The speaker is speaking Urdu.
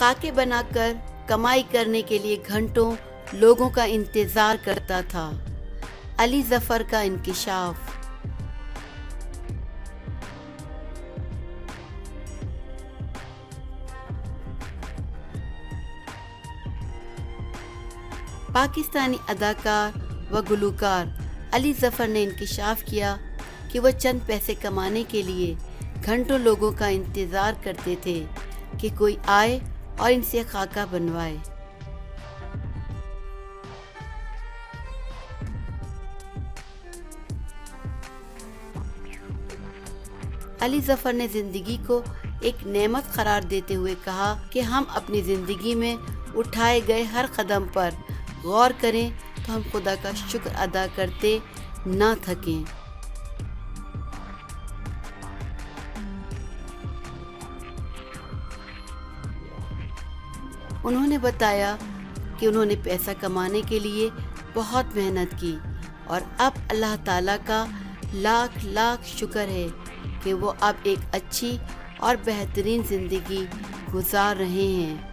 خاکے بنا کر کمائی کرنے کے لیے گھنٹوں لوگوں کا انتظار کرتا تھا۔ علی ظفر کا انکشاف۔ پاکستانی اداکار و گلوکار علی ظفر نے انکشاف کیا کہ وہ چند پیسے کمانے کے لیے گھنٹوں لوگوں کا انتظار کرتے تھے کہ کوئی آئے اور ان سے خاکہ بنوائے۔ علی ظفر نے زندگی کو ایک نعمت قرار دیتے ہوئے کہا کہ ہم اپنی زندگی میں اٹھائے گئے ہر قدم پر غور کریں تو ہم خدا کا شکر ادا کرتے نہ تھکیں۔ انہوں نے بتایا کہ انہوں نے پیسہ کمانے کے لیے بہت محنت کی اور اب اللہ تعالیٰ کا لاکھ لاکھ شکر ہے کہ وہ اب ایک اچھی اور بہترین زندگی گزار رہے ہیں۔